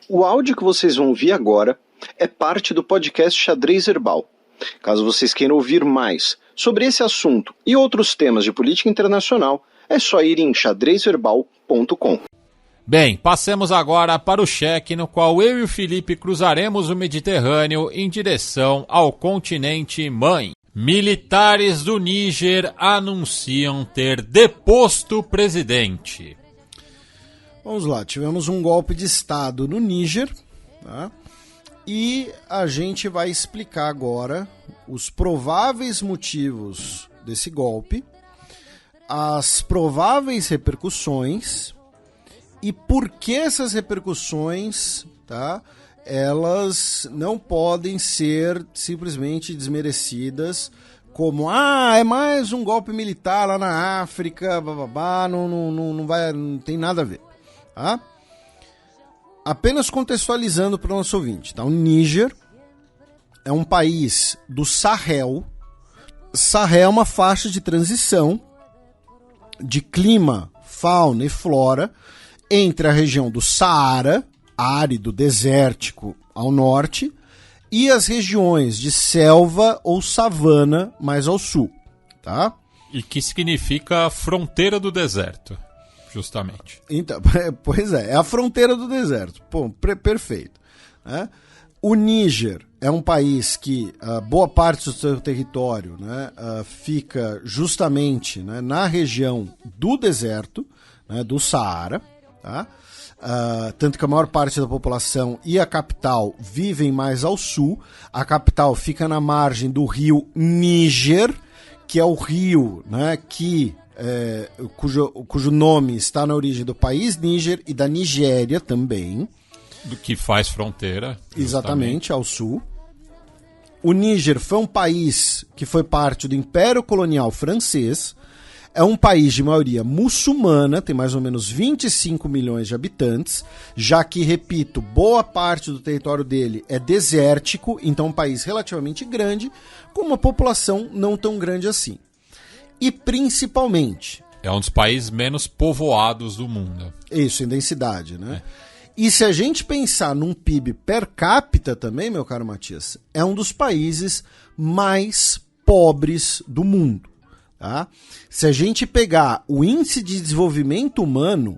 O áudio que vocês vão ouvir agora é parte do podcast Xadrez Herbal. Caso vocês queiram ouvir mais sobre esse assunto e outros temas de política internacional, é só ir em xadrezherbal.com. Bem, passemos agora para o cheque no qual eu e o Felipe cruzaremos o Mediterrâneo em direção ao continente mãe. Militares do Níger anunciam ter deposto o presidente. Vamos lá, tivemos um golpe de Estado no Níger, tá? E a gente vai explicar agora os prováveis motivos desse golpe, as prováveis repercussões e por que essas repercussões, tá, elas não podem ser simplesmente desmerecidas como, é mais um golpe militar lá na África, bababá, não tem nada a ver. Tá? Apenas contextualizando para o nosso ouvinte, tá? O Níger é um país do Sahel. Sahel é uma faixa de transição de clima, fauna e flora entre a região do Saara, árido, desértico, ao norte, e as regiões de selva ou savana mais ao sul. Tá? E que significa fronteira do deserto. Justamente. Então, pois é a fronteira do deserto. Pô, perfeito. Né? O Níger é um país que boa parte do seu território, né, fica justamente, né, na região do deserto, né, do Saara. Tá? Tanto que a maior parte da população e a capital vivem mais ao sul. A capital fica na margem do rio Níger, que é o rio, né, cujo nome está na origem do país Níger e da Nigéria também. Do que faz fronteira. Exatamente, ao sul. O Níger foi um país que foi parte do Império Colonial Francês. É um país de maioria muçulmana, tem mais ou menos 25 milhões de habitantes, já que, repito, boa parte do território dele é desértico, então é um país relativamente grande, com uma população não tão grande assim. E principalmente... é um dos países menos povoados do mundo. Isso, em densidade, né? E se a gente pensar num PIB per capita também, meu caro Matias, é um dos países mais pobres do mundo. Tá? Se a gente pegar o índice de desenvolvimento humano,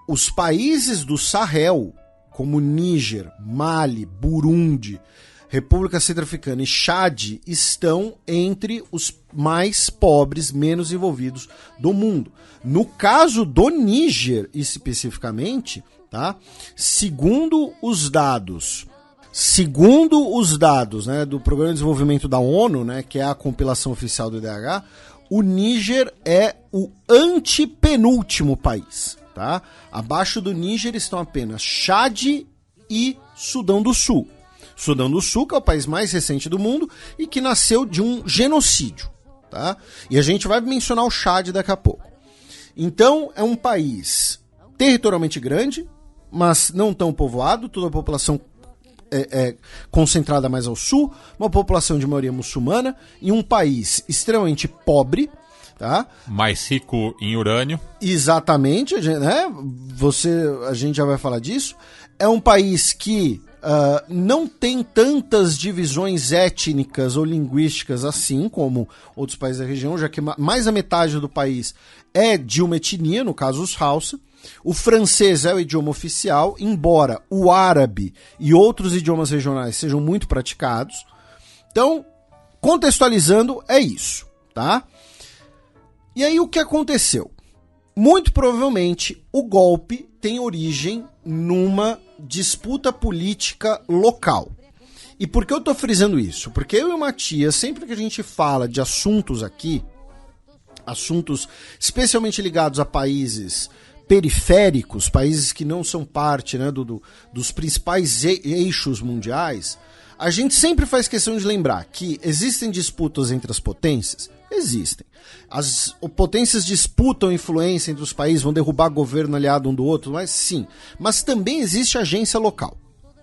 os países do Sahel, como Níger, Mali, Burundi, República Centro-Africana e Chad, estão entre os mais pobres, menos envolvidos do mundo. No caso do Níger, especificamente, tá? Segundo os dados, né, do Programa de Desenvolvimento da ONU, né, que é a compilação oficial do IDH, o Níger é o antepenúltimo país. Tá? Abaixo do Níger estão apenas Chad e Sudão do Sul. Sudão do Sul, que é o país mais recente do mundo e que nasceu de um genocídio. Tá? E a gente vai mencionar o Chad daqui a pouco. Então, é um país territorialmente grande, mas não tão povoado, toda a população é concentrada mais ao sul, uma população de maioria muçulmana, e um país extremamente pobre, tá? Mais rico em urânio. Exatamente, né? A gente já vai falar disso. É um país que não tem tantas divisões étnicas ou linguísticas assim como outros países da região, já que mais da metade do país é de uma etnia, no caso os Hausa. O francês é o idioma oficial, embora o árabe e outros idiomas regionais sejam muito praticados. Então, contextualizando, é isso, tá? E aí o que aconteceu? Muito provavelmente o golpe tem origem numa disputa política local. E por que eu tô frisando isso? Porque eu e o Matias, sempre que a gente fala de assuntos aqui, assuntos especialmente ligados a países periféricos, países que não são parte, né, dos principais eixos mundiais, a gente sempre faz questão de lembrar que existem disputas entre as potências? Existem. As potências disputam influência entre os países, vão derrubar governo aliado um do outro, mas sim. Mas também existe agência local.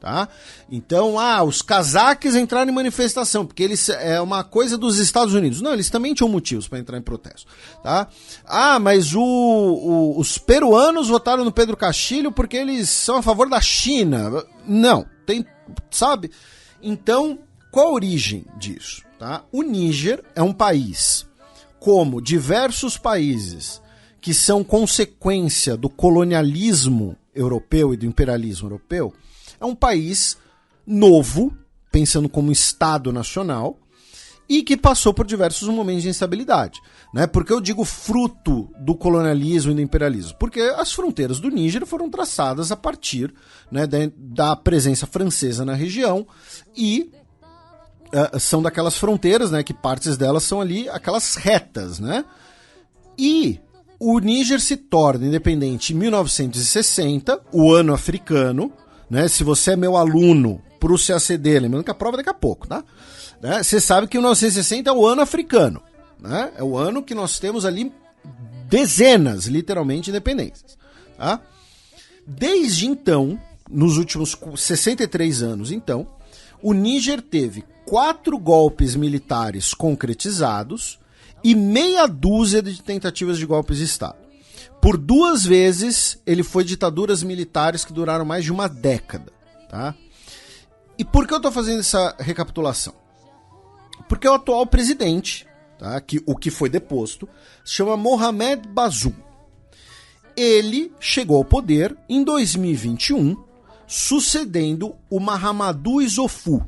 Tá? Então, os cazaques entraram em manifestação, porque eles é uma coisa dos Estados Unidos. Não, eles também tinham motivos para entrar em protesto. Tá? Mas os peruanos votaram no Pedro Castilho porque eles são a favor da China. Não, sabe? Então, qual a origem disso? Tá? O Níger é um país, como diversos países que são consequência do colonialismo europeu e do imperialismo europeu, é um país novo, pensando como Estado nacional, e que passou por diversos momentos de instabilidade. Né? Por que eu digo fruto do colonialismo e do imperialismo? Porque as fronteiras do Níger foram traçadas a partir, né, da presença francesa na região e são daquelas fronteiras, né, que partes delas são ali aquelas retas. Né? E o Níger se torna independente em 1960, o ano africano. Né? Se você é meu aluno pro CACD, lembrando que a prova é daqui a pouco, tá? Né? Você sabe que o 1960 é o ano africano. Né? É o ano que nós temos ali dezenas, literalmente, de independências. Tá? Desde então, nos últimos 63 anos, então, o Níger teve 4 golpes militares concretizados e meia dúzia de tentativas de golpes de Estado. Por 2 vezes, ele foi ditaduras militares que duraram mais de uma década. Tá? E por que eu estou fazendo essa recapitulação? Porque o atual presidente, tá, o que foi deposto, se chama Mohamed Bazoum. Ele chegou ao poder em 2021, sucedendo o Mahamadou Issoufou,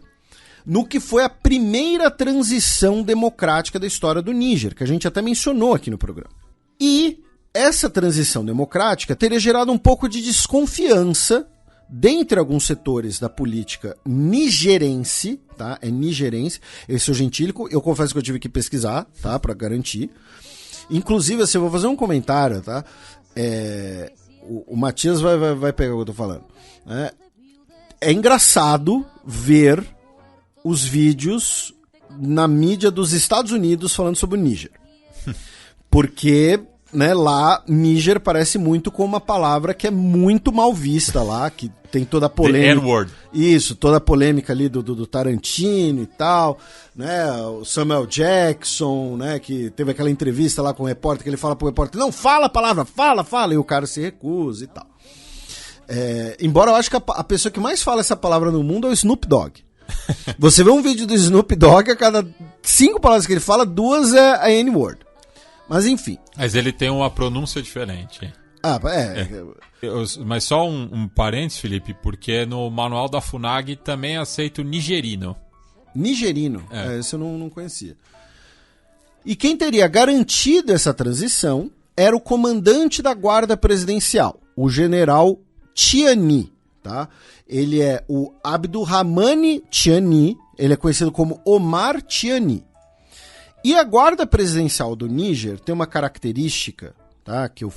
no que foi a primeira transição democrática da história do Níger, que a gente até mencionou aqui no programa. E essa transição democrática teria gerado um pouco de desconfiança dentre alguns setores da política nigerense, tá? É nigerense, esse é o gentílico, eu confesso que eu tive que pesquisar, tá? Para garantir. Inclusive, assim, eu vou fazer um comentário, tá? O Matias vai pegar o que eu tô falando. É engraçado ver os vídeos na mídia dos Estados Unidos falando sobre o Níger. Porque, né, lá, Níger parece muito com uma palavra que é muito mal vista lá, que tem toda a polêmica. The N-word. Isso, toda a polêmica ali do Tarantino e tal, né, o Samuel Jackson, né, que teve aquela entrevista lá com o repórter, que ele fala pro repórter, não, fala a palavra, fala, e o cara se recusa e tal. Embora eu acho que a pessoa que mais fala essa palavra no mundo é o Snoop Dogg. Você vê um vídeo do Snoop Dogg, a cada 5 palavras que ele fala, 2 é a N-word. Mas enfim. Mas ele tem uma pronúncia diferente. Mas só um parênteses, Felipe, porque no manual da FUNAG também aceita o nigerino. Nigerino? Esse eu não conhecia. E quem teria garantido essa transição era o comandante da guarda presidencial, o general Tiani. Tá? Ele é o Abdurrahmane Tiani, ele é conhecido como Omar Tiani. E a guarda presidencial do Níger tem uma característica, tá, que eu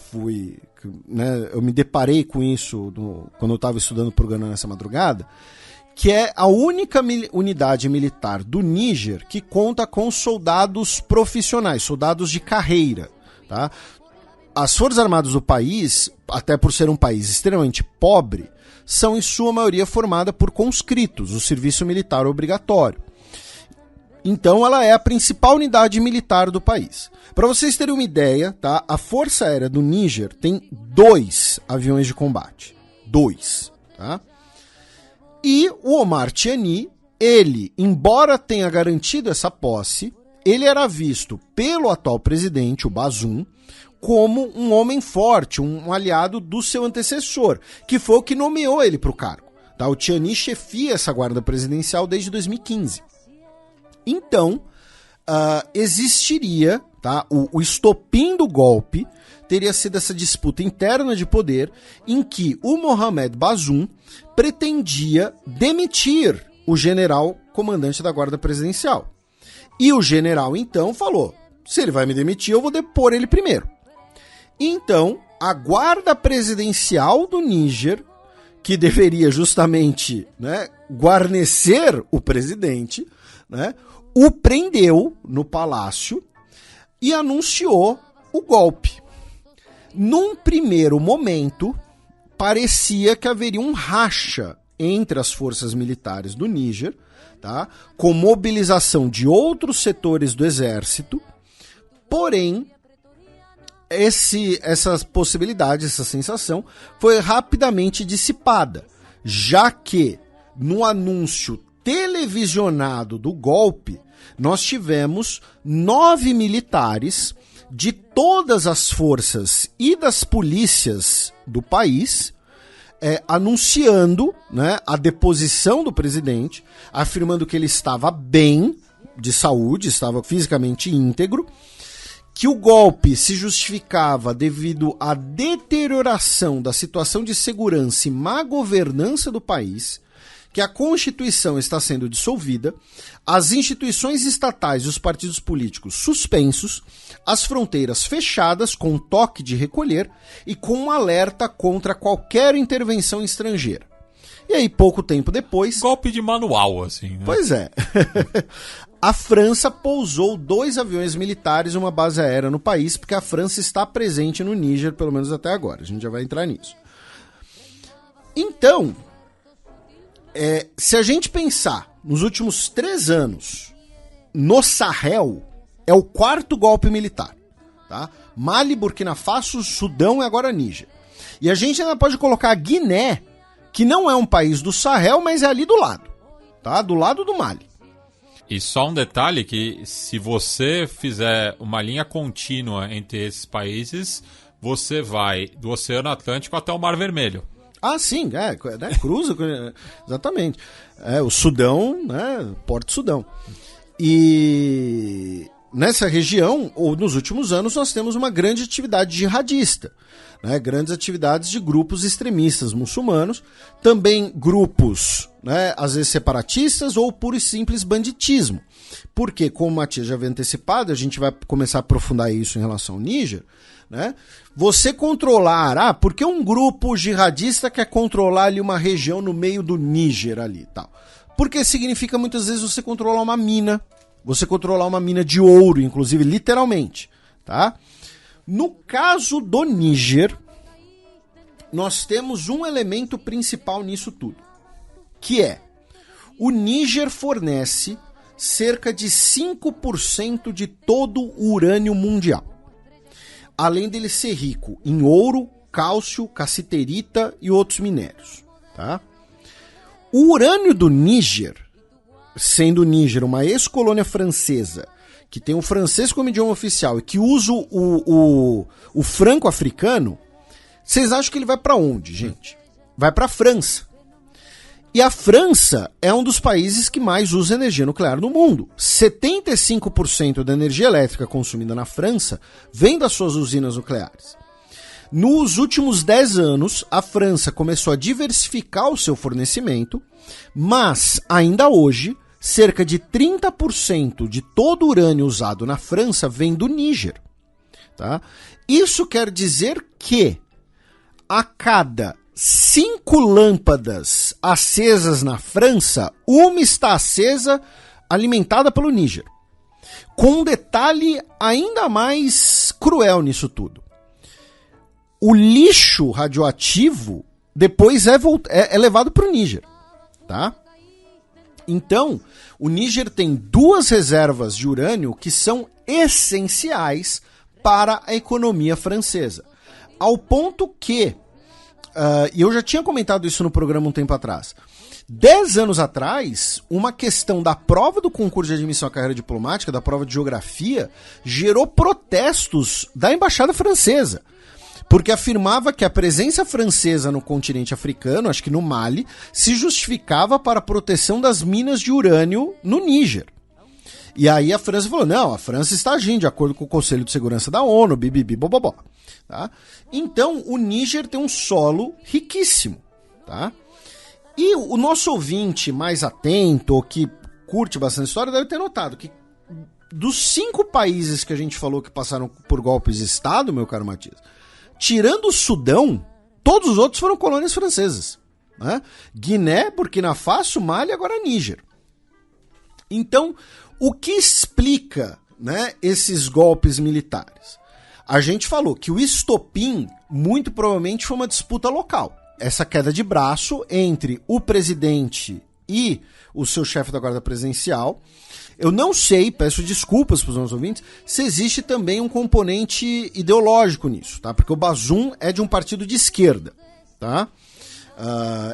me deparei com isso quando eu estava estudando o programa nessa madrugada, que é a única unidade militar do Níger que conta com soldados profissionais, soldados de carreira. Tá? As Forças Armadas do país, até por ser um país extremamente pobre, são em sua maioria formadas por conscritos, o serviço militar obrigatório. Então ela é a principal unidade militar do país. Para vocês terem uma ideia, tá? A Força Aérea do Níger tem 2 aviões de combate. 2. Tá? E o Omar Tiani, ele, embora tenha garantido essa posse, ele era visto pelo atual presidente, o Bazoum, como um homem forte, um aliado do seu antecessor, que foi o que nomeou ele para o cargo. Tá? O Tiani chefia essa guarda presidencial desde 2015. Então, existiria, tá? O estopim do golpe teria sido essa disputa interna de poder em que o Mohamed Bazoum pretendia demitir o general comandante da guarda presidencial. E o general, então, falou, se ele vai me demitir, eu vou depor ele primeiro. Então, a guarda presidencial do Níger, que deveria justamente, né, guarnecer o presidente, né, o prendeu no palácio e anunciou o golpe. Num primeiro momento, parecia que haveria um racha entre as forças militares do Níger, tá? Com mobilização de outros setores do exército, porém, essa possibilidade, essa sensação, foi rapidamente dissipada, já que no anúncio televisionado do golpe, nós tivemos 9 militares de todas as forças e das polícias do país anunciando, né, a deposição do presidente, afirmando que ele estava bem de saúde, estava fisicamente íntegro, que o golpe se justificava devido à deterioração da situação de segurança e má governança do país, que a Constituição está sendo dissolvida, as instituições estatais e os partidos políticos suspensos, as fronteiras fechadas com toque de recolher e com um alerta contra qualquer intervenção estrangeira. E aí, pouco tempo depois... Golpe de manual, assim, né? Pois é. A França pousou 2 aviões militares e uma base aérea no país, porque a França está presente no Níger, pelo menos até agora. A gente já vai entrar nisso. Então... se a gente pensar nos últimos 3 anos no Sahel, é o 4º golpe militar, tá? Mali, Burkina Faso, Sudão e agora Níger. E a gente ainda pode colocar a Guiné, que não é um país do Sahel, mas é ali do lado, tá? Do lado do Mali. E só um detalhe que se você fizer uma linha contínua entre esses países, você vai do Oceano Atlântico até o Mar Vermelho. Ah, sim, né, cruza, exatamente. O Sudão, né, Porto Sudão. E nessa região, ou nos últimos anos, nós temos uma grande atividade jihadista, né, grandes atividades de grupos extremistas muçulmanos, também grupos, né, às vezes separatistas ou puro e simples banditismo. Porque, como o Matias já havia antecipado, a gente vai começar a aprofundar isso em relação ao Níger, né? Você controlar, porque um grupo jihadista quer controlar ali uma região no meio do Níger ali, tal. Porque significa muitas vezes você controlar uma mina, de ouro, inclusive literalmente, tá? No caso do Níger, nós temos um elemento principal nisso tudo, que é o Níger fornece cerca de 5% de todo o urânio mundial. Além dele ser rico em ouro, cálcio, cassiterita e outros minérios, tá? O urânio do Níger, sendo o Níger uma ex-colônia francesa, que tem o francês como idioma oficial e que usa o franco-africano, vocês acham que ele vai para onde, gente? Vai para a França. E a França é um dos países que mais usa energia nuclear no mundo. 75% da energia elétrica consumida na França vem das suas usinas nucleares. Nos últimos 10 anos, a França começou a diversificar o seu fornecimento, mas, ainda hoje, cerca de 30% de todo o urânio usado na França vem do Níger. Tá? Isso quer dizer que a cada 5 lâmpadas acesas na França, uma está acesa, alimentada pelo Níger. Com um detalhe ainda mais cruel nisso tudo. O lixo radioativo depois é levado para o Níger, tá? Então, o Níger tem 2 reservas de urânio que são essenciais para a economia francesa. Ao ponto que, e eu já tinha comentado isso no programa um tempo atrás, 10 anos atrás, uma questão da prova do concurso de admissão à carreira diplomática, da prova de geografia, gerou protestos da embaixada francesa, porque afirmava que a presença francesa no continente africano, acho que no Mali, se justificava para a proteção das minas de urânio no Níger. E aí a França falou, não, a França está agindo de acordo com o Conselho de Segurança da ONU, bibibi, bobobó. Tá? Então, o Níger tem um solo riquíssimo, tá? E o nosso ouvinte mais atento, ou que curte bastante história, deve ter notado que dos 5 países que a gente falou que passaram por golpes de Estado, meu caro Matias, tirando o Sudão, todos os outros foram colônias francesas, né? Guiné, Burkina Faso, Mali e agora Níger. Então, o que explica, né, esses golpes militares? A gente falou que o estopim, muito provavelmente, foi uma disputa local. essa queda de braço entre o presidente e o seu chefe da guarda presidencial. Eu não sei, peço desculpas para os nossos ouvintes, se existe também um componente ideológico nisso, tá? Porque o Bazoum é de um partido de esquerda, tá?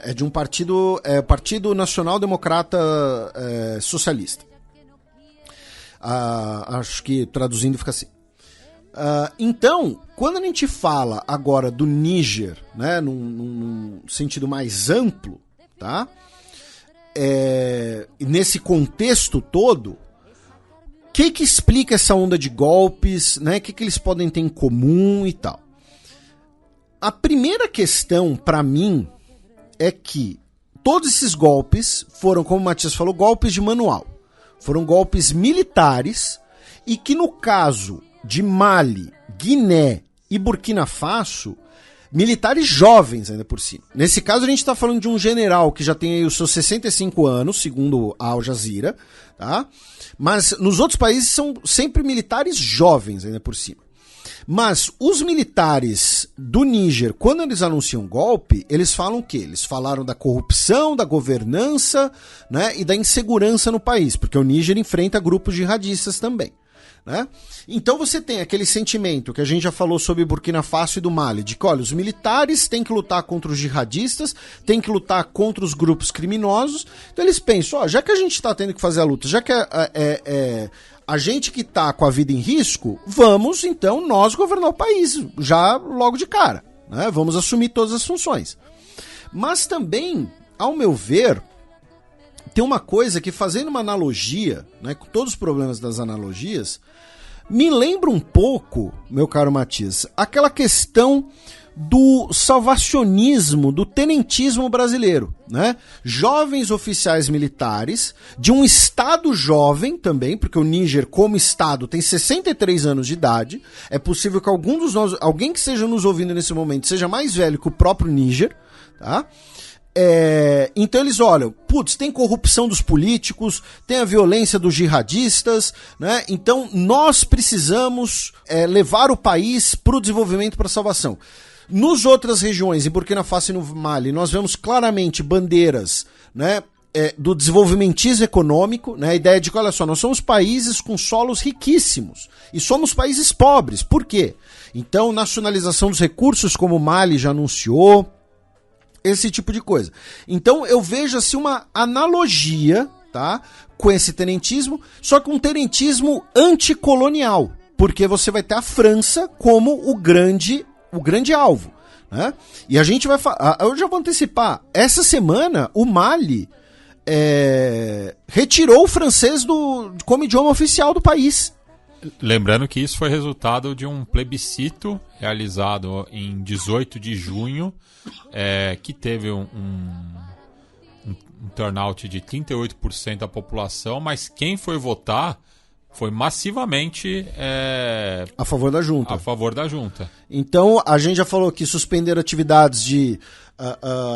É de um partido, Partido Nacional Democrata Socialista. Acho que traduzindo fica assim. Então, quando a gente fala agora do Níger, né, num sentido mais amplo, tá? Nesse contexto todo, o que explica essa onda de golpes, né? O que eles podem ter em comum e tal? A primeira questão, para mim, é que todos esses golpes foram, como o Matias falou, golpes de manual. Foram golpes militares e que, no caso de Mali, Guiné e Burkina Faso, militares jovens ainda por cima. Nesse caso a gente está falando de um general que já tem aí os seus 65 anos, segundo a Al Jazeera, tá? Mas nos outros países são sempre militares jovens ainda por cima. Mas os militares do Níger, quando eles anunciam golpe, eles falam o quê? Eles falaram da corrupção, da governança, né, e da insegurança no país, porque o Níger enfrenta grupos jihadistas também. Né? Então você tem aquele sentimento que a gente já falou sobre Burkina Faso e do Mali, de que, olha, os militares têm que lutar contra os jihadistas, têm que lutar contra os grupos criminosos. Então eles pensam, ó, já que a gente está tendo que fazer a luta, já que a gente que está com a vida em risco, vamos então nós governar o país, já logo de cara, né? Vamos assumir todas as funções. Mas também, ao meu ver, tem uma coisa que, fazendo uma analogia, né, com todos os problemas das analogias, me lembra um pouco, meu caro Matias, aquela questão do salvacionismo, do tenentismo brasileiro, né? Jovens oficiais militares de um estado jovem também, porque o Níger, como estado, tem 63 anos de idade. É possível que alguém que esteja nos ouvindo nesse momento seja mais velho que o próprio Níger, tá? Então eles olham, putz, tem corrupção dos políticos, tem a violência dos jihadistas, né? Então nós precisamos levar o país para o desenvolvimento, para a salvação. Nos outras regiões, em Burkina Faso e no Mali, nós vemos claramente bandeiras, né, do desenvolvimentismo econômico, né, a ideia de que, olha só, nós somos países com solos riquíssimos e somos países pobres. Por quê? Então, nacionalização dos recursos, como o Mali já anunciou, esse tipo de coisa. Então eu vejo assim uma analogia, tá, com esse tenentismo, só que um tenentismo anticolonial, porque você vai ter a França como o grande alvo, né? E a gente vai falar, eu já vou antecipar, essa semana o Mali retirou o francês como idioma oficial do país. Lembrando que isso foi resultado de um plebiscito realizado em 18 de junho, que teve um turnout de 38% da população, mas quem foi votar foi massivamente a favor da junta. A favor da junta. Então, a gente já falou que suspenderam atividades de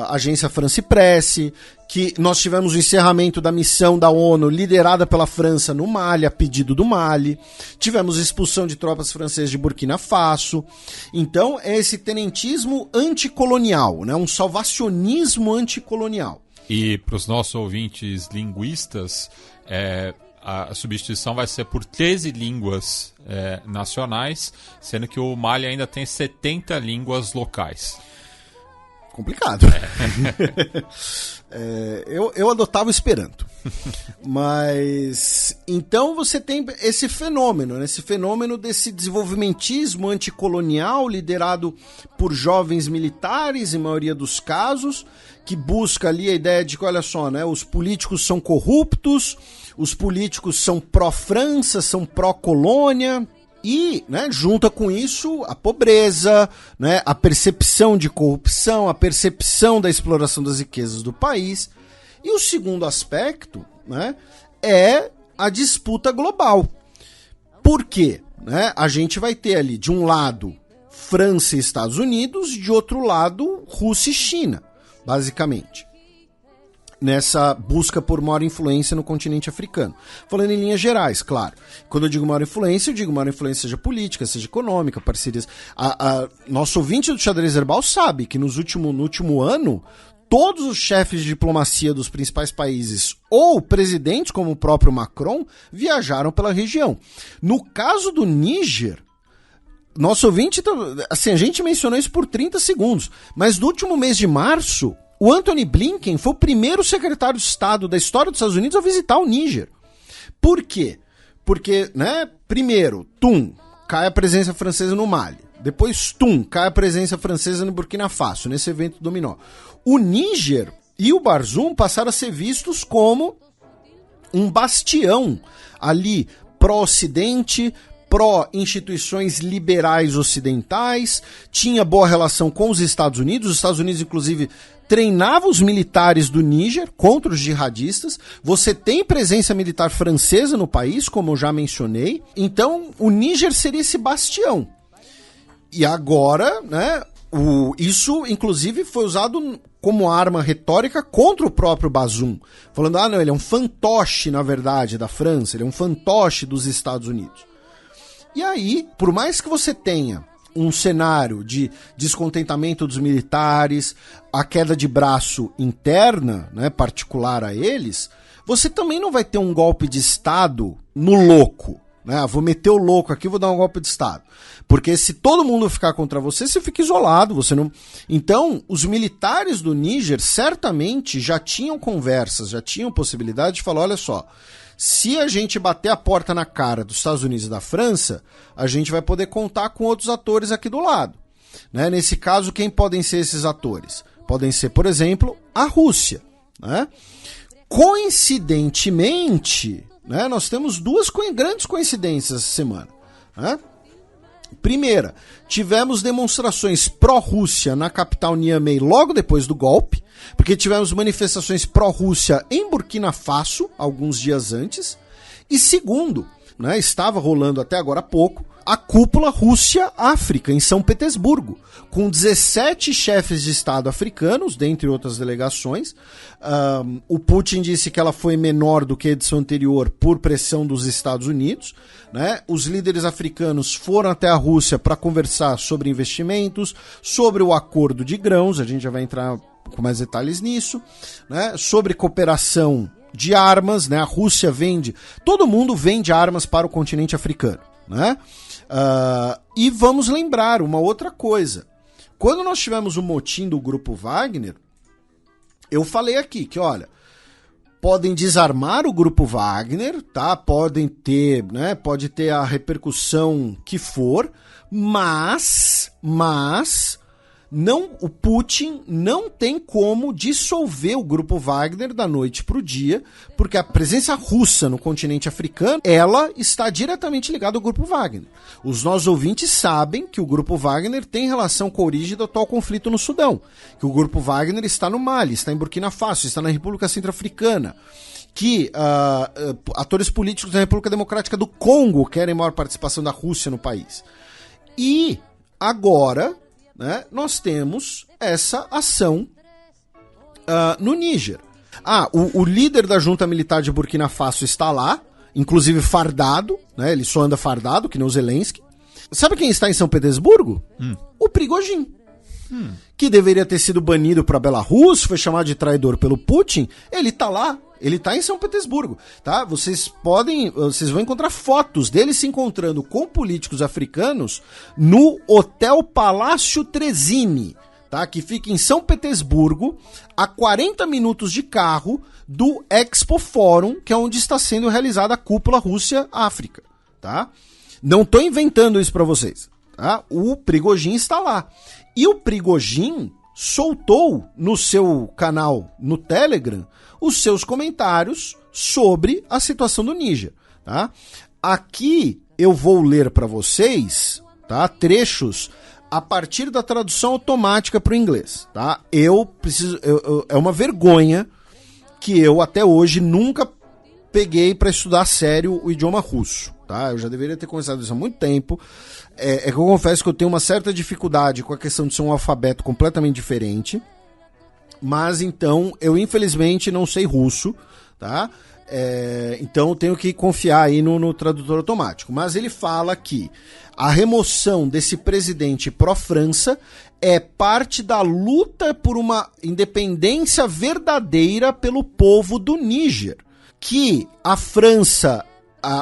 agência France Presse, que nós tivemos o encerramento da missão da ONU liderada pela França no Mali, a pedido do Mali. Tivemos expulsão de tropas francesas de Burkina Faso. Então, é esse tenentismo anticolonial, né? Um salvacionismo anticolonial. E para os nossos ouvintes linguistas, a substituição vai ser por 13 línguas nacionais, sendo que o Mali ainda tem 70 línguas locais. Complicado. Eu adotava o Esperanto. Mas então você tem esse fenômeno, né? Esse fenômeno desse desenvolvimentismo anticolonial liderado por jovens militares, em maioria dos casos, que busca ali a ideia de que, olha só, né, os políticos são corruptos, os políticos são pró-França, são pró-colônia. E, né, junta com isso a pobreza, né, a percepção de corrupção, a percepção da exploração das riquezas do país. E o segundo aspecto, né, é a disputa global. Por quê? Né, a gente vai ter ali, de um lado, França e Estados Unidos, de outro lado, Rússia e China, basicamente. nessa busca por maior influência no continente africano. Falando em linhas gerais, claro. Quando eu digo maior influência, seja política, seja econômica, parcerias. Nosso ouvinte do Xadrez Herbal sabe que no último ano, todos os chefes de diplomacia dos principais países ou presidentes, como o próprio Macron, viajaram pela região. No caso do Níger, nosso ouvinte, assim, a gente mencionou isso por 30 segundos, mas no último mês de março, o Antony Blinken foi o primeiro secretário de Estado da história dos Estados Unidos a visitar o Níger. Por quê? Porque, primeiro, cai a presença francesa no Mali. Depois, cai a presença francesa no Burkina Faso, nesse evento dominó. O Níger e o Bazoum passaram a ser vistos como um bastião ali pró-Ocidente, pró-instituições liberais ocidentais, tinha boa relação com os Estados Unidos, inclusive, treinava os militares do Níger contra os jihadistas. Você tem presença militar francesa no país, como eu já mencionei. Então, o Níger seria esse bastião. E agora, isso, inclusive, foi usado como arma retórica contra o próprio Bazoum. Falando, ele é um fantoche, na verdade, da França, ele é um fantoche dos Estados Unidos. E aí, por mais que você tenha um cenário de descontentamento dos militares, a queda de braço interna, particular a eles, você também não vai ter um golpe de Estado no louco. Vou meter o louco aqui, vou dar um golpe de Estado. Porque se todo mundo ficar contra você, você fica isolado. Você não. Então, os militares do Níger certamente já tinham conversas, já tinham possibilidade de falar, olha só, se a gente bater a porta na cara dos Estados Unidos e da França, a gente vai poder contar com outros atores aqui do lado. Nesse caso, quem podem ser esses atores? Podem ser, por exemplo, a Rússia. Coincidentemente, nós temos duas grandes coincidências essa semana. Primeira, tivemos demonstrações pró-Rússia na capital Niamey logo depois do golpe, porque tivemos manifestações pró-Rússia em Burkina Faso alguns dias antes. E segundo, estava rolando até agora há pouco, a cúpula Rússia-África em São Petersburgo, com 17 chefes de Estado africanos, dentre outras delegações. O Putin disse que ela foi menor do que a edição anterior por pressão dos Estados Unidos. Os líderes africanos foram até a Rússia para conversar sobre investimentos, sobre o acordo de grãos, a gente já vai entrar com mais detalhes nisso, sobre cooperação de armas, a Rússia vende, todo mundo vende armas para o continente africano. E vamos lembrar uma outra coisa. Quando nós tivemos o motim do Grupo Wagner, eu falei aqui que, olha, podem desarmar o Grupo Wagner, tá? Pode ter a repercussão que for, mas o Putin não tem como dissolver o Grupo Wagner da noite para o dia, porque a presença russa no continente africano, ela está diretamente ligada ao Grupo Wagner. Os nossos ouvintes sabem que o Grupo Wagner tem relação com a origem do atual conflito no Sudão, que o Grupo Wagner está no Mali, está em Burkina Faso, está na República Centro-Africana, que atores políticos da República Democrática do Congo querem maior participação da Rússia no país. E agora, nós temos essa ação no Níger. O líder da junta militar de Burkina Faso está lá, inclusive fardado, ele só anda fardado, que nem o Zelensky. Sabe quem está em São Petersburgo? O Prigozhin. Que deveria ter sido banido para Belarus, foi chamado de traidor pelo Putin. Ele está lá, ele está em São Petersburgo, tá? Vocês vão encontrar fotos dele se encontrando com políticos africanos no Hotel Palácio Trezini, tá? Que fica em São Petersburgo, a 40 minutos de carro do Expo Forum, que é onde está sendo realizada a cúpula Rússia-África, tá? Não estou inventando isso para vocês, tá? O Prigozhin está lá. E o Prigozhin soltou no seu canal no Telegram os seus comentários sobre a situação do Níger, tá? Aqui eu vou ler para vocês, tá, trechos a partir da tradução automática para o inglês, tá? É uma vergonha que eu até hoje nunca peguei para estudar a sério o idioma russo, tá? Eu já deveria ter começado isso há muito tempo. Que eu confesso que eu tenho uma certa dificuldade com a questão de ser um alfabeto completamente diferente. mas então eu infelizmente não sei russo, tá? Então eu tenho que confiar aí no tradutor automático. Mas ele fala que a remoção desse presidente pró-França é parte da luta por uma independência verdadeira pelo povo do Níger, que a França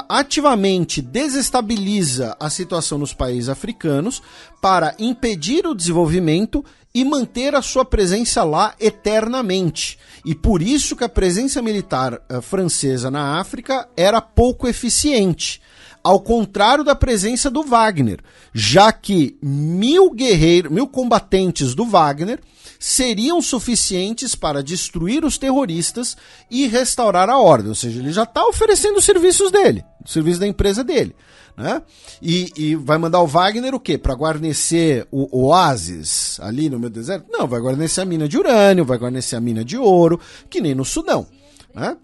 ativamente desestabiliza a situação nos países africanos para impedir o desenvolvimento e manter a sua presença lá eternamente. E por isso que a presença militar francesa na África era pouco eficiente, ao contrário da presença do Wagner, já que 1.000 combatentes do Wagner seriam suficientes para destruir os terroristas e restaurar a ordem. Ou seja, ele já está oferecendo os serviços dele, o serviço da empresa dele, né? E vai mandar o Wagner o quê? Para guarnecer o oásis ali no meio do deserto? Não, vai guarnecer a mina de urânio, vai guarnecer a mina de ouro, que nem no Sudão, né?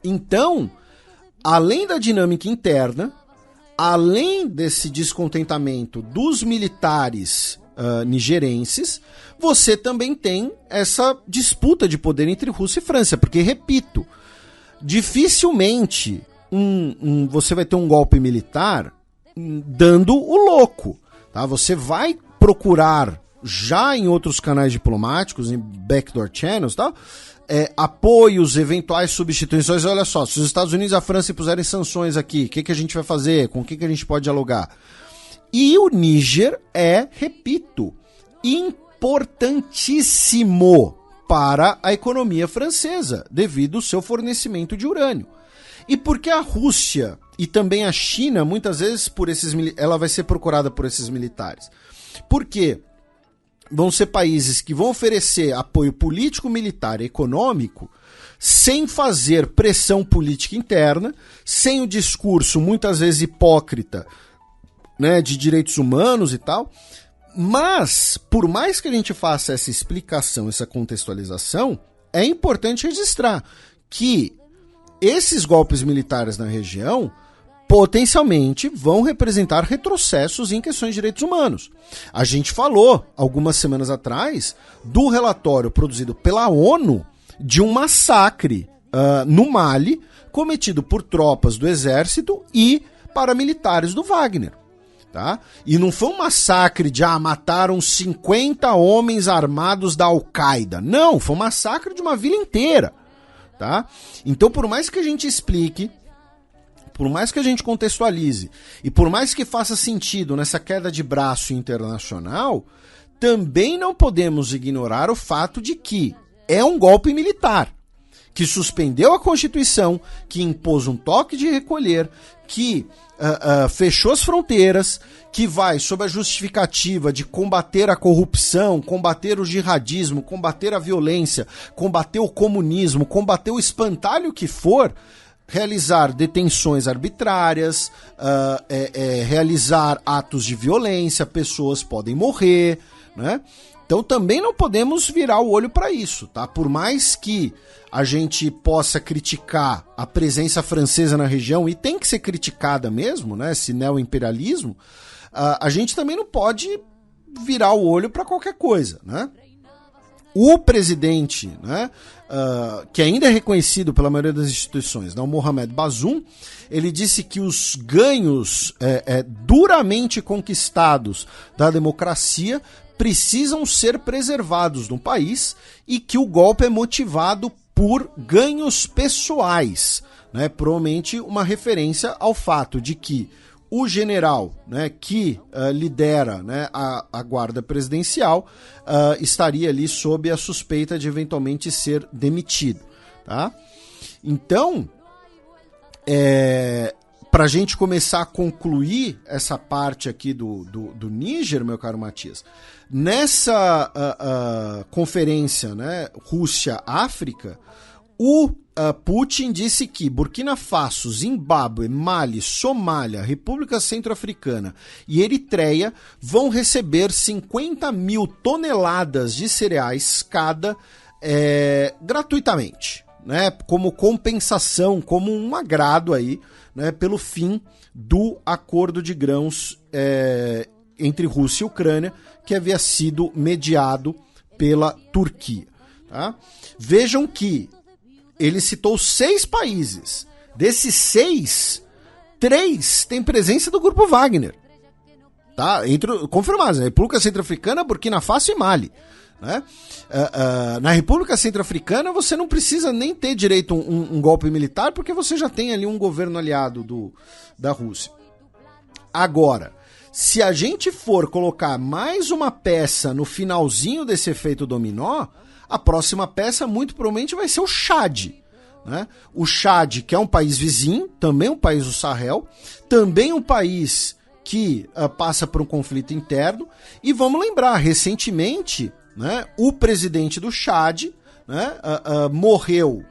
Então, além da dinâmica interna, além desse descontentamento dos militares nigerenses, você também tem essa disputa de poder entre Rússia e França, porque, repito, dificilmente você vai ter um golpe militar dando o louco, tá? Você vai procurar, já em outros canais diplomáticos, em backdoor channels, tá? Apoios, eventuais substituições. Olha só, se os Estados Unidos e a França impuserem sanções aqui, o que a gente vai fazer? Com o que a gente pode dialogar? E o Níger repito, importantíssimo para a economia francesa, devido ao seu fornecimento de urânio. E porque a Rússia e também a China, muitas vezes, ela vai ser procurada por esses militares? Porque vão ser países que vão oferecer apoio político, militar e econômico sem fazer pressão política interna, sem o discurso, muitas vezes hipócrita, né, de direitos humanos e tal. Mas, por mais que a gente faça essa explicação, essa contextualização, é importante registrar que esses golpes militares na região potencialmente vão representar retrocessos em questões de direitos humanos. A gente falou, algumas semanas atrás, do relatório produzido pela ONU de um massacre no Mali, cometido por tropas do exército e paramilitares do Wagner. Tá? E não foi um massacre de mataram 50 homens armados da Al-Qaeda. Não, foi um massacre de uma vila inteira. Tá? Então, por mais que a gente explique, por mais que a gente contextualize e por mais que faça sentido nessa queda de braço internacional, também não podemos ignorar o fato de que é um golpe militar, que suspendeu a Constituição, que impôs um toque de recolher, que fechou as fronteiras, que vai sob a justificativa de combater a corrupção, combater o jihadismo, combater a violência, combater o comunismo, combater o espantalho que for, realizar detenções arbitrárias, realizar atos de violência, pessoas podem morrer, né? Então também não podemos virar o olho para isso, tá? Por mais que a gente possa criticar a presença francesa na região, e tem que ser criticada mesmo, né? Esse neoimperialismo, a gente também não pode virar o olho para qualquer coisa, né? O presidente, né, que ainda é reconhecido pela maioria das instituições, né, o Mohamed Bazoum, ele disse que os ganhos duramente conquistados da democracia precisam ser preservados no país e que o golpe é motivado por ganhos pessoais, né, provavelmente uma referência ao fato de que o general, né, que lidera, né, a guarda presidencial estaria ali sob a suspeita de eventualmente ser demitido. Tá? Então, para a gente começar a concluir essa parte aqui do Níger, meu caro Matias, nessa conferência, né, Rússia-África, o Putin disse que Burkina Faso, Zimbábue, Mali, Somália, República Centro-Africana e Eritreia vão receber 50 mil toneladas de cereais cada gratuitamente, né, como compensação, como um agrado aí, né, pelo fim do acordo de grãos entre Rússia e Ucrânia, que havia sido mediado pela Turquia. Tá? Vejam que ele citou 6 países. Desses 6, 3 têm presença do Grupo Wagner. Tá? Confirmados, né? República Centro-Africana, Burkina Faso e Mali. Né? Na República Centro-Africana você não precisa nem ter direito a um golpe militar, porque você já tem ali um governo aliado da Rússia. Agora, se a gente for colocar mais uma peça no finalzinho desse efeito dominó, a próxima peça muito provavelmente vai ser o Chad. Né? O Chad, que é um país vizinho, também um país do Sahel, também um país que passa por um conflito interno. E vamos lembrar, recentemente, né, o presidente do Chad, né, morreu,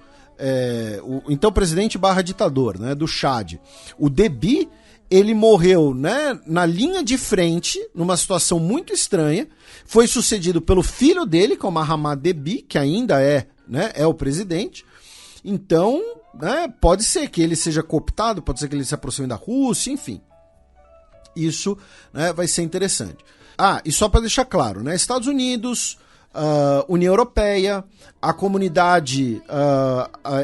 então presidente / ditador, né, do Chad, o Déby, ele morreu, né, na linha de frente, numa situação muito estranha, foi sucedido pelo filho dele, que é o Mahamat Déby, que ainda é o presidente. Então, né, pode ser que ele seja cooptado, pode ser que ele se aproxime da Rússia, enfim. Isso, né, vai ser interessante. E só para deixar claro, né, Estados Unidos, União Europeia, a Comunidade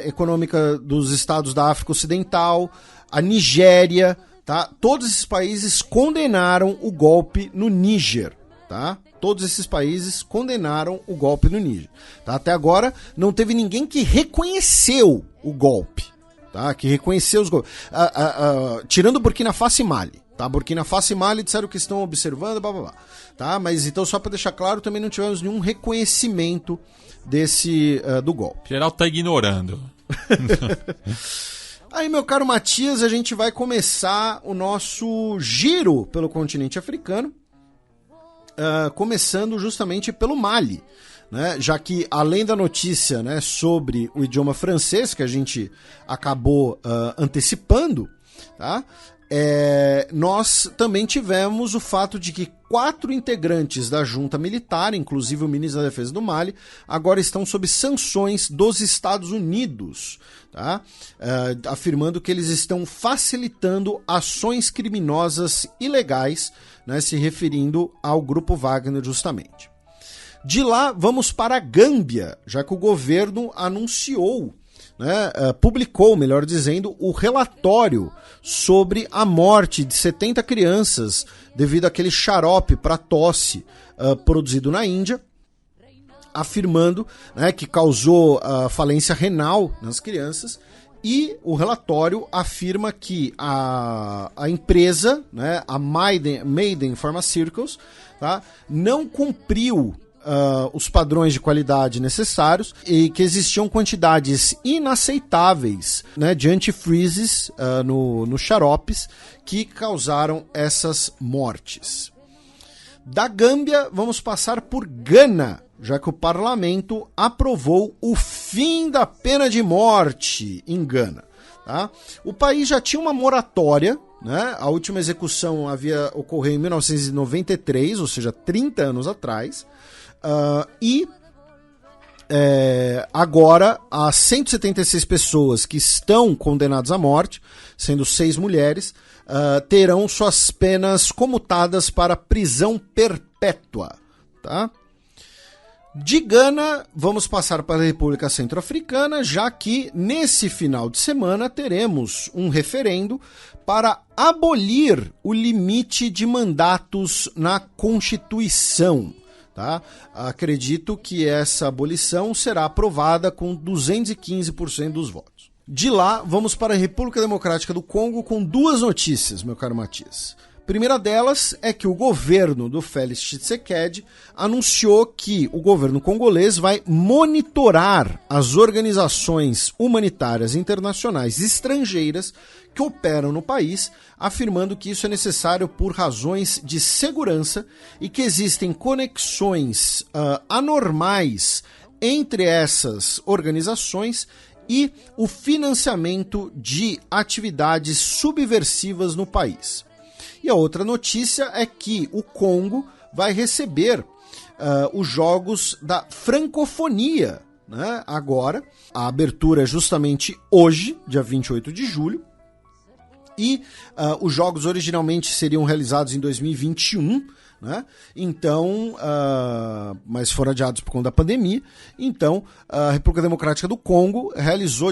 Econômica dos Estados da África Ocidental, a Nigéria, tá? Todos esses países condenaram o golpe no Níger. Tá? Todos esses países condenaram o golpe no Níger. Tá? Até agora não teve ninguém que reconheceu o golpe. Tá? Que reconheceu os golpes. Tirando Burkina Faso e Mali. Tá? Burkina Faso e Mali disseram que estão observando, blá blá blá. Tá? Mas então, só para deixar claro, também não tivemos nenhum reconhecimento do golpe. O geral tá ignorando. Aí, meu caro Matias, a gente vai começar o nosso giro pelo continente africano, começando justamente pelo Mali, né? Já que, além da notícia, né, sobre o idioma francês, que a gente acabou antecipando, tá? Nós também tivemos o fato de que 4 integrantes da junta militar, inclusive o ministro da Defesa do Mali, agora estão sob sanções dos Estados Unidos, tá? Afirmando que eles estão facilitando ações criminosas ilegais, né, se referindo ao Grupo Wagner justamente. De lá, vamos para a Gâmbia, já que o governo anunciou, né, publicou, melhor dizendo, o relatório sobre a morte de 70 crianças devido àquele xarope para tosse produzido na Índia, afirmando, né, que causou falência renal nas crianças. E o relatório afirma que a empresa, né, a Maiden Pharmaceuticals, tá, não cumpriu os padrões de qualidade necessários e que existiam quantidades inaceitáveis, né, de antifreezes no xaropes que causaram essas mortes. Da Gâmbia, vamos passar por Gana, já que o parlamento aprovou o fim da pena de morte em Gana. Tá? O país já tinha uma moratória, né? A última execução ocorreu em 1993, ou seja, 30 anos atrás. Agora, as 176 pessoas que estão condenadas à morte, sendo 6 mulheres, terão suas penas comutadas para prisão perpétua. Tá? De Gana, vamos passar para a República Centro-Africana, já que nesse final de semana teremos um referendo para abolir o limite de mandatos na Constituição. Tá? Acredito que essa abolição será aprovada com 215% dos votos. De lá, vamos para a República Democrática do Congo com 2 notícias, meu caro Matias. A primeira delas é que o governo do Félix Tshisekedi anunciou que o governo congolês vai monitorar as organizações humanitárias internacionais estrangeiras que operam no país, afirmando que isso é necessário por razões de segurança e que existem conexões anormais entre essas organizações e o financiamento de atividades subversivas no país. E a outra notícia é que o Congo vai receber os Jogos da Francofonia, né? Agora, a abertura é justamente hoje, dia 28 de julho, e os jogos originalmente seriam realizados em 2021, né? Então, mas foram adiados por conta da pandemia. Então, a República Democrática do Congo realizou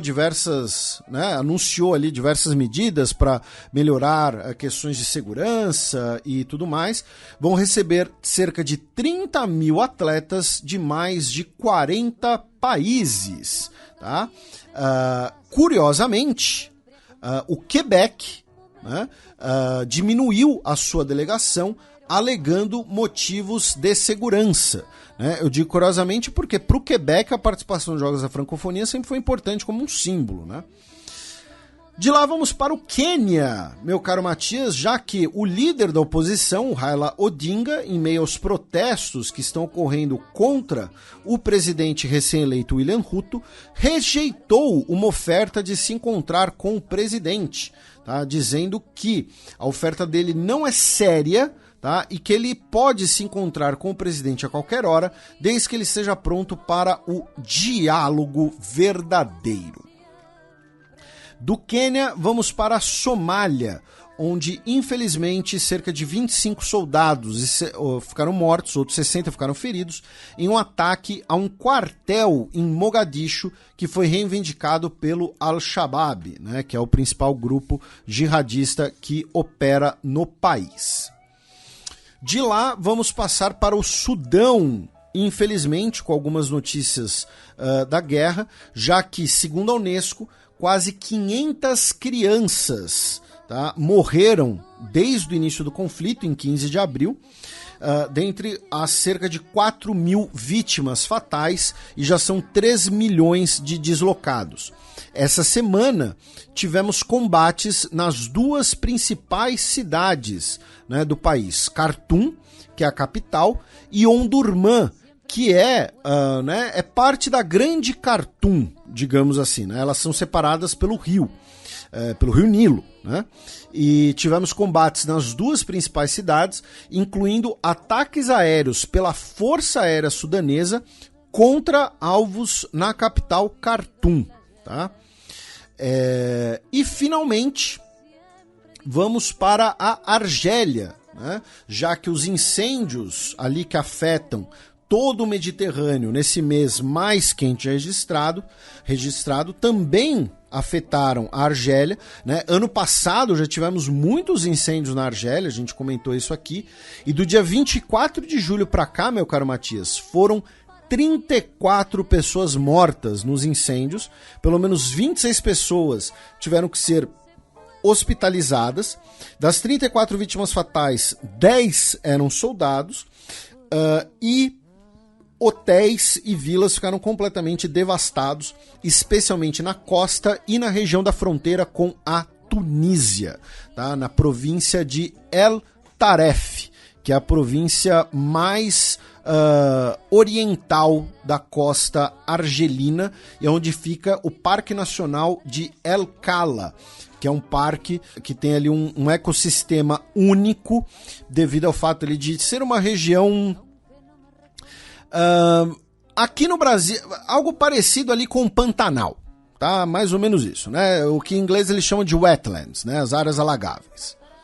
anunciou ali diversas medidas para melhorar questões de segurança e tudo mais. Vão receber cerca de 30 mil atletas de mais de 40 países, tá? Curiosamente, o Quebec, né, diminuiu a sua delegação alegando motivos de segurança, né? Eu digo curiosamente porque para o Quebec a participação dos Jogos da Francofonia sempre foi importante como um símbolo, né? De lá vamos para o Quênia, meu caro Matias, já que o líder da oposição, o Raila Odinga, em meio aos protestos que estão ocorrendo contra o presidente recém-eleito William Ruto, rejeitou uma oferta de se encontrar com o presidente, tá? Dizendo que a oferta dele não é séria, tá? E que ele pode se encontrar com o presidente a qualquer hora, desde que ele esteja pronto para o diálogo verdadeiro. Do Quênia, vamos para a Somália, onde, infelizmente, cerca de 25 soldados ficaram mortos, outros 60 ficaram feridos, em um ataque a um quartel em Mogadishu, que foi reivindicado pelo Al-Shabaab, né, que é o principal grupo jihadista que opera no país. De lá, vamos passar para o Sudão, infelizmente, com algumas notícias da guerra, já que, segundo a Unesco, quase 500 crianças, tá, morreram desde o início do conflito, em 15 de abril, dentre as cerca de 4 mil vítimas fatais, e já são 3 milhões de deslocados. Essa semana tivemos combates nas duas principais cidades, né, do país, Khartoum, que é a capital, e Omdurman, que é parte da grande Khartoum, digamos assim, né? Elas são separadas pelo rio Nilo, né? E tivemos combates nas duas principais cidades, incluindo ataques aéreos pela Força Aérea Sudanesa contra alvos na capital Khartoum, tá? E finalmente vamos para a Argélia, né? Já que os incêndios ali que afetam todo o Mediterrâneo nesse mês mais quente registrado também afetaram a Argélia, né? Ano passado já tivemos muitos incêndios na Argélia, a gente comentou isso aqui, e do dia 24 de julho para cá, meu caro Matias, foram 34 pessoas mortas nos incêndios, pelo menos 26 pessoas tiveram que ser hospitalizadas. Das 34 vítimas fatais, 10 eram soldados, e hotéis e vilas ficaram completamente devastados, especialmente na costa e na região da fronteira com a Tunísia, tá? Na província de El Taref, que é a província mais oriental da costa argelina, e onde fica o Parque Nacional de El Kala, que é um parque que tem ali um ecossistema único, devido ao fato ali de ser uma região aqui no Brasil, algo parecido ali com o Pantanal, tá? Mais ou menos isso, né? O que em inglês eles chamam de wetlands, né? As áreas alagáveis.